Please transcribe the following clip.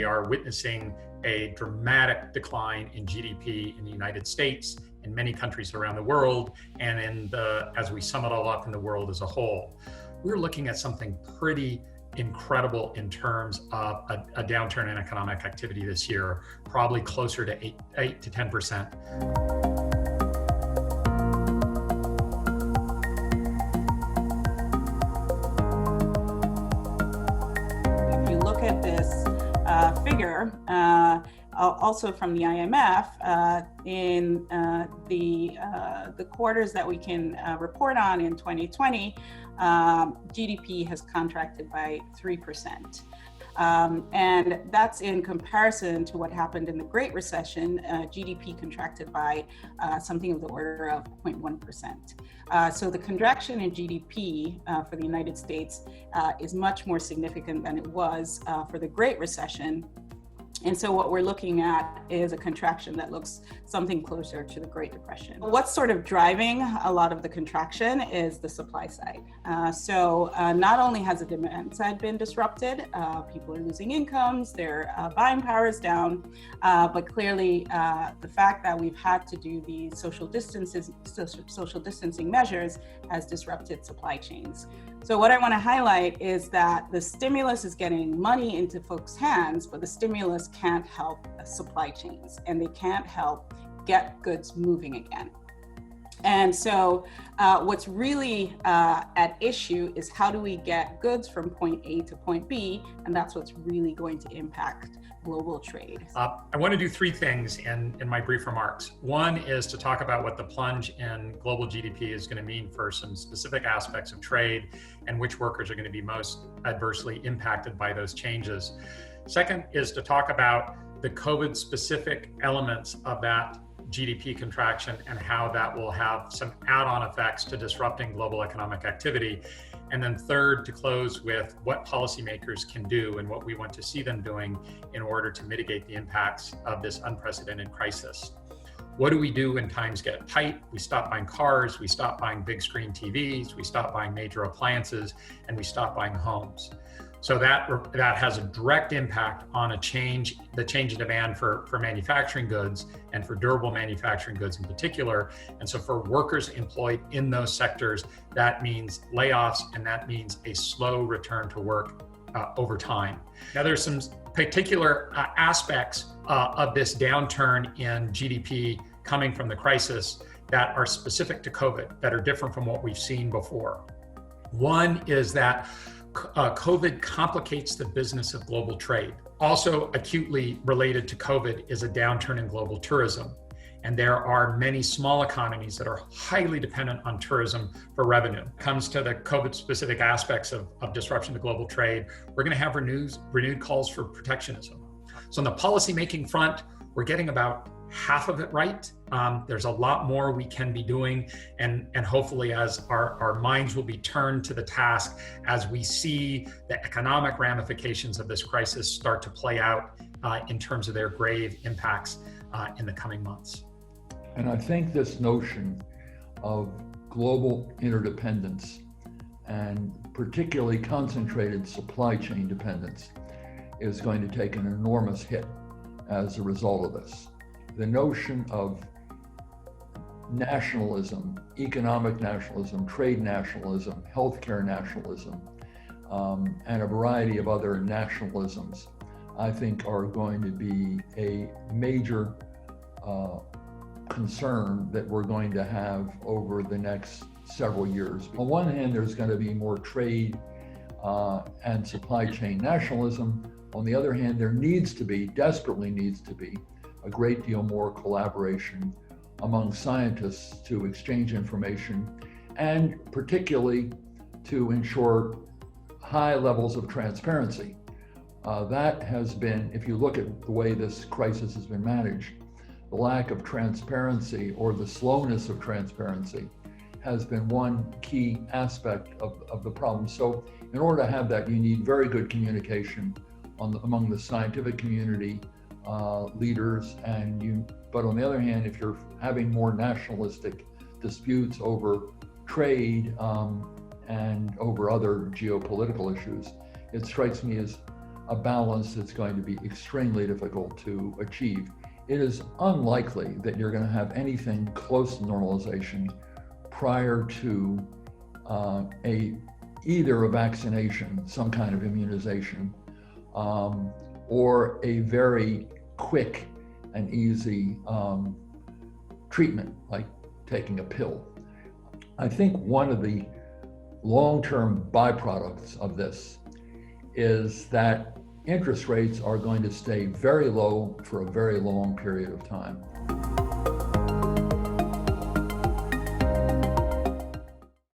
we are witnessing a dramatic decline in GDP in the United States, in many countries around the world, and as we sum it all up, in the world as a whole. We're looking at something pretty incredible in terms of a downturn in economic activity this year, probably closer to 8 to 10%. If you look at this figure, also from the IMF, in the quarters that we can report on in 2020, GDP has contracted by 3%. And that's in comparison to what happened in the Great Recession. GDP contracted by something of the order of 0.1%. So the contraction in GDP for the United States is much more significant than it was for the Great Recession. And so what we're looking at is a contraction that looks something closer to the Great Depression. What's sort of driving a lot of the contraction is the supply side. So not only has the demand side been disrupted, people are losing incomes, their buying power is down, but clearly the fact that we've had to do these social distancing measures has disrupted supply chains. So what I want to highlight is that the stimulus is getting money into folks' hands, but the stimulus can't help supply chains, and they can't help get goods moving again. And so what's really at issue is how do we get goods from point A to point B, and that's what's really going to impact global trade. I want to do three things in my brief remarks. One is to talk about what the plunge in global GDP is going to mean for some specific aspects of trade and which workers are going to be most adversely impacted by those changes. Second is to talk about the COVID-specific elements of that GDP contraction and how that will have some add-on effects to disrupting global economic activity. And then third, to close with what policymakers can do and what we want to see them doing in order to mitigate the impacts of this unprecedented crisis. What do we do when times get tight? We stop buying cars, we stop buying big screen TVs, we stop buying major appliances, and we stop buying homes. So that has a direct impact on the change in demand for manufacturing goods and for durable manufacturing goods in particular. And so for workers employed in those sectors, that means layoffs, and that means a slow return to work over time. Now, there's some particular aspects of this downturn in GDP coming from the crisis that are specific to COVID, that are different from what we've seen before. One is that COVID complicates the business of global trade. Also acutely related to COVID is a downturn in global tourism. And there are many small economies that are highly dependent on tourism for revenue. Comes to the COVID-specific aspects of disruption to global trade, we're going to have renewed calls for protectionism. So on the policymaking front, we're getting about half of it right. There's a lot more we can be doing, and hopefully as our minds will be turned to the task as we see the economic ramifications of this crisis start to play out in terms of their grave impacts in the coming months. And I think this notion of global interdependence and particularly concentrated supply chain dependence is going to take an enormous hit as a result of this. The notion of nationalism, economic nationalism, trade nationalism, healthcare nationalism, and a variety of other nationalisms, I think are going to be a major concern that we're going to have over the next several years. On one hand, there's going to be more trade and supply chain nationalism. On the other hand, there desperately needs to be, a great deal more collaboration among scientists to exchange information, and particularly to ensure high levels of transparency. That has been, if you look at the way this crisis has been managed, the lack of transparency or the slowness of transparency has been one key aspect of the problem. So in order to have that, you need very good communication among the scientific community, leaders, but on the other hand, if you're having more nationalistic disputes over trade and over other geopolitical issues, it strikes me as a balance that's going to be extremely difficult to achieve. It is unlikely that you're going to have anything close to normalization prior to either a vaccination, some kind of immunization, or a very quick and easy treatment, like taking a pill. I think one of the long-term byproducts of this is that interest rates are going to stay very low for a very long period of time.